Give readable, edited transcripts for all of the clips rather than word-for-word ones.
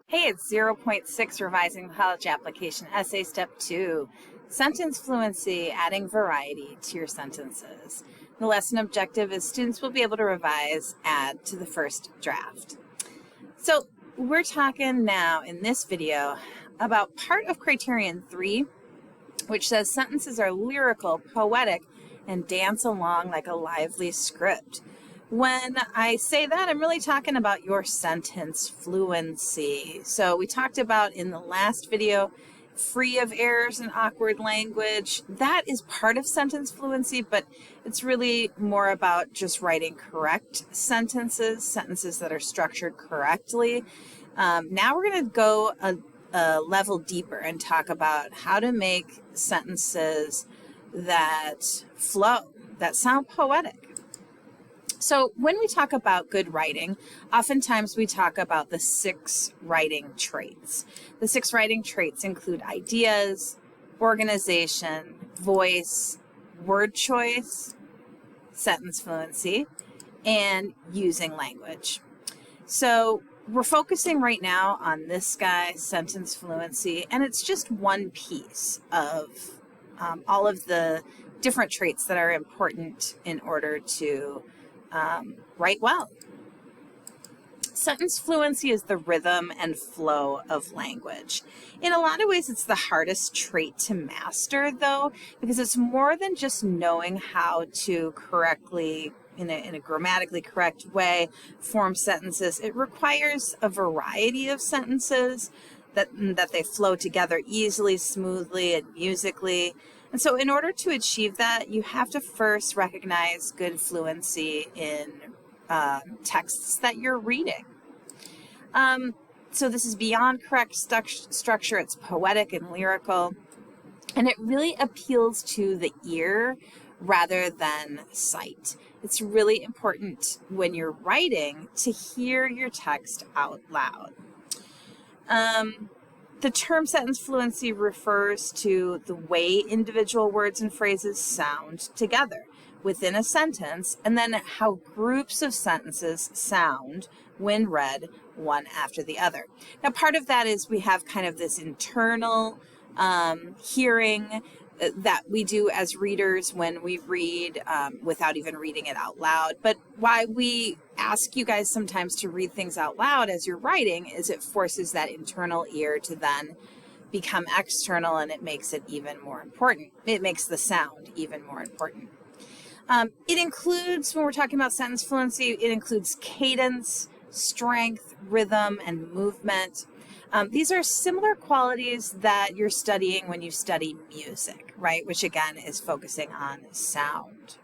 Hey, it's zero point 0.6 Revising College Application Essay Step 2. Sentence fluency, adding variety to your sentences. The lesson objective is students will be able to revise, add to the first draft. So we're talking now in this video about part of criterion 3, which says sentences are lyrical, poetic, and dance along like a lively script. When I say that, I'm really talking about your sentence fluency. So we talked about in the last video, free of errors and awkward language. That is part of sentence fluency, but it's really more about just writing correct sentences that are structured correctly. Now we're going to go a level deeper and talk about how to make sentences that flow, that sound poetic. So when we talk about good writing, oftentimes we talk about the 6 writing traits. The 6 writing traits include ideas, organization, voice, word choice, sentence fluency, and using language. So we're focusing right now on this guy, sentence fluency, and it's just one piece of all of the different traits that are important in order to write well. Sentence fluency is the rhythm and flow of language. In a lot of ways, it's the hardest trait to master, though, because it's more than just knowing how to correctly, in a grammatically correct way, form sentences. It requires a variety of sentences that they flow together easily, smoothly, and musically. And so in order to achieve that, you have to first recognize good fluency in texts that you're reading. So this is beyond correct structure. It's poetic and lyrical, and it really appeals to the ear rather than sight. It's really important when you're writing to hear your text out loud. The term sentence fluency refers to the way individual words and phrases sound together within a sentence, and then how groups of sentences sound when read one after the other. Now, part of that is we have kind of this internal hearing that we do as readers when we read without even reading it out loud. But why we ask you guys sometimes to read things out loud as you're writing is it forces that internal ear to then become external, and it makes it even more important. It makes the sound even more important. It includes, when we're talking about sentence fluency, it includes cadence, strength, rhythm, and movement. These are similar qualities that you're studying when you study music, right? Which again is focusing on sound.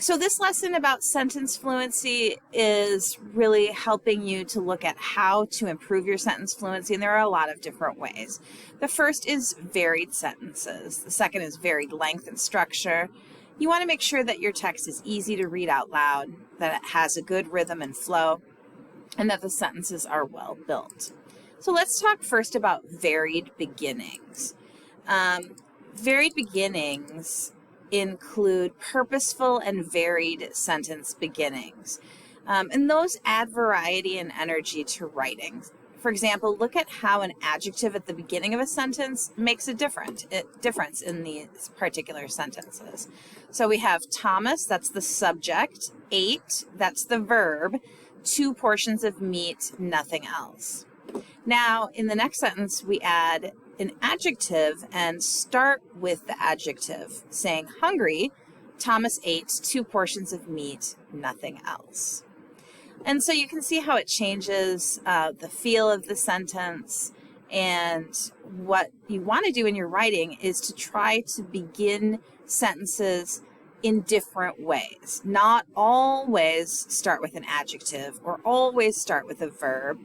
So this lesson about sentence fluency is really helping you to look at how to improve your sentence fluency, and there are a lot of different ways. The first is varied sentences. The second is varied length and structure. You want to make sure that your text is easy to read out loud, that it has a good rhythm and flow, and that the sentences are well built. So let's talk first about varied beginnings. Varied beginnings include purposeful and varied sentence beginnings. And those add variety and energy to writing. For example, look at how an adjective at the beginning of a sentence makes a difference in these particular sentences. So we have Thomas, that's the subject, ate, that's the verb, 2 portions of meat, nothing else. Now, in the next sentence, we add an adjective and start with the adjective, saying hungry, Thomas ate 2 portions of meat, nothing else. And so you can see how it changes the feel of the sentence. And what you want to do in your writing is to try to begin sentences in different ways. Not always start with an adjective or always start with a verb,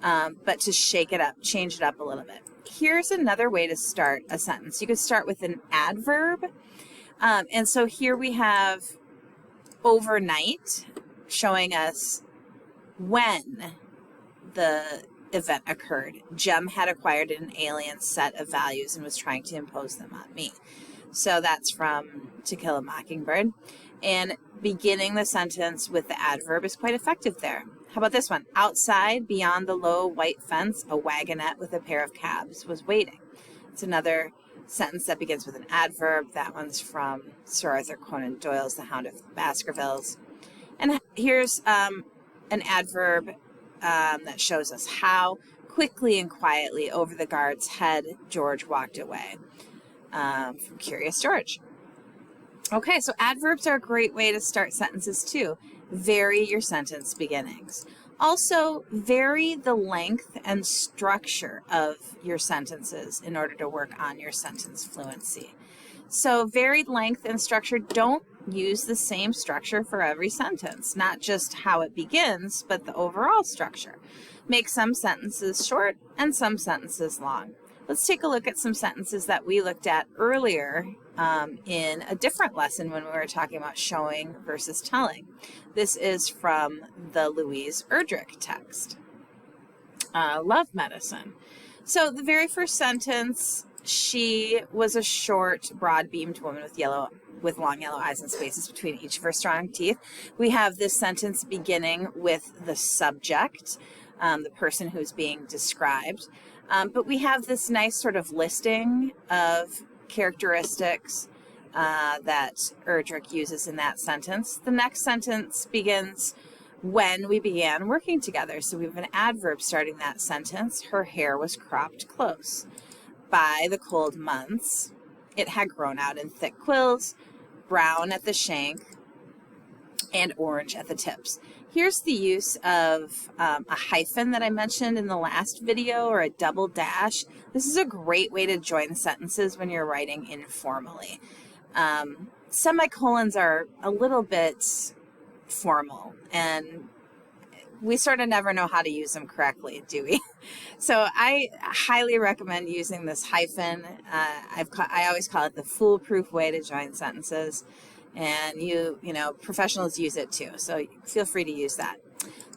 but to shake it up, change it up a little bit. Here's another way to start a sentence. You could start with an adverb. And so here we have overnight, showing us when the event occurred. Jem had acquired an alien set of values and was trying to impose them on me. So that's from To Kill a Mockingbird. And beginning the sentence with the adverb is quite effective there. How about this one? Outside, beyond the low white fence, a wagonette with a pair of cabs was waiting. It's another sentence that begins with an adverb. That one's from Sir Arthur Conan Doyle's The Hound of Baskervilles. And here's an adverb that shows us how quickly and quietly over the guard's head George walked away, from Curious George. Okay, so adverbs are a great way to start sentences too. Vary your sentence beginnings. Also, vary the length and structure of your sentences in order to work on your sentence fluency. So varied length and structure, don't use the same structure for every sentence, not just how it begins, but the overall structure. Make some sentences short and some sentences long. Let's take a look at some sentences that we looked at earlier in a different lesson when we were talking about showing versus telling. This is from the Louise Erdrich text, Love Medicine. So the very first sentence, she was a short, broad-beamed woman with long yellow eyes and spaces between each of her strong teeth. We have this sentence beginning with the subject, the person who's being described. But we have this nice sort of listing of characteristics that Erdrich uses in that sentence. The next sentence begins when we began working together. So we have an adverb starting that sentence. Her hair was cropped close. By the cold months, it had grown out in thick quills, brown at the shank, and orange at the tips. Here's the use of a hyphen that I mentioned in the last video, or a double dash. This is a great way to join sentences when you're writing informally. Semicolons are a little bit formal, and we sort of never know how to use them correctly, do we? So I highly recommend using this hyphen. I always call it the foolproof way to join sentences. And you know, professionals use it too, so feel free to use that.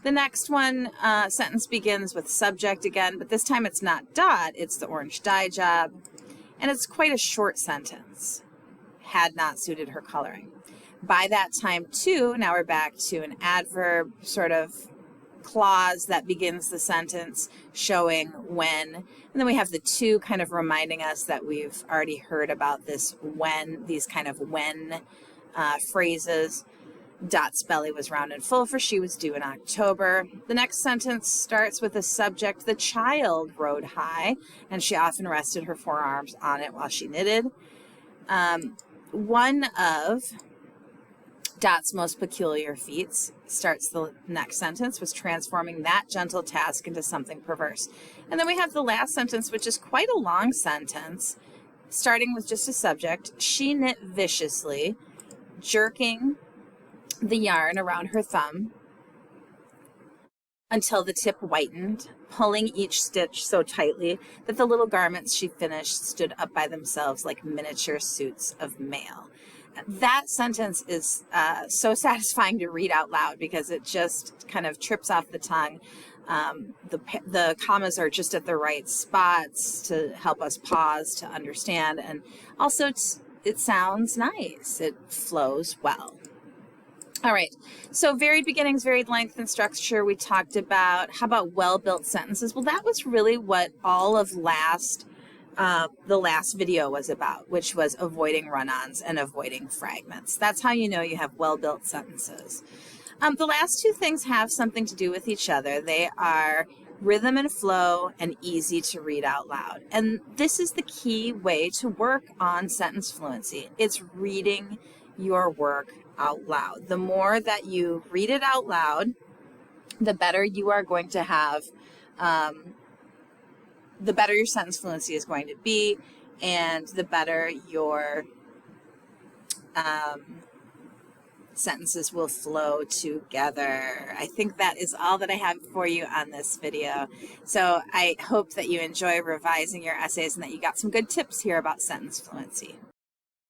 The next one, sentence begins with subject again, but this time it's not dot, it's the orange dye job. And it's quite a short sentence. Had not suited her coloring. By that time too, now we're back to an adverb sort of clause that begins the sentence showing when. And then we have the to kind of reminding us that we've already heard about this when, these kind of when phrases. Dot's belly was round and full, for she was due in October. The next sentence starts with a subject. The child rode high, and she often rested her forearms on it while she knitted. One of Dot's most peculiar feats, starts the next sentence, was transforming that gentle task into something perverse. And then we have the last sentence, which is quite a long sentence, starting with just a subject. She knit viciously, jerking the yarn around her thumb until the tip whitened, pulling each stitch so tightly that the little garments she finished stood up by themselves like miniature suits of mail. That sentence is so satisfying to read out loud because it just kind of trips off the tongue. The commas are just at the right spots to help us pause to understand, and also it sounds nice. It flows well. All right, so varied beginnings, varied length and structure we talked about. How about well-built sentences? Well, that was really what all of the last video was about, which was avoiding run-ons and avoiding fragments. That's how you know you have well-built sentences. The last two things have something to do with each other. They are rhythm and flow and easy to read out loud. And this is the key way to work on sentence fluency. It's reading your work out loud. The more that you read it out loud, the better you are going to have, the better your sentence fluency is going to be, and the better your sentences will flow together. I think that is all that I have for you on this video. So I hope that you enjoy revising your essays and that you got some good tips here about sentence fluency.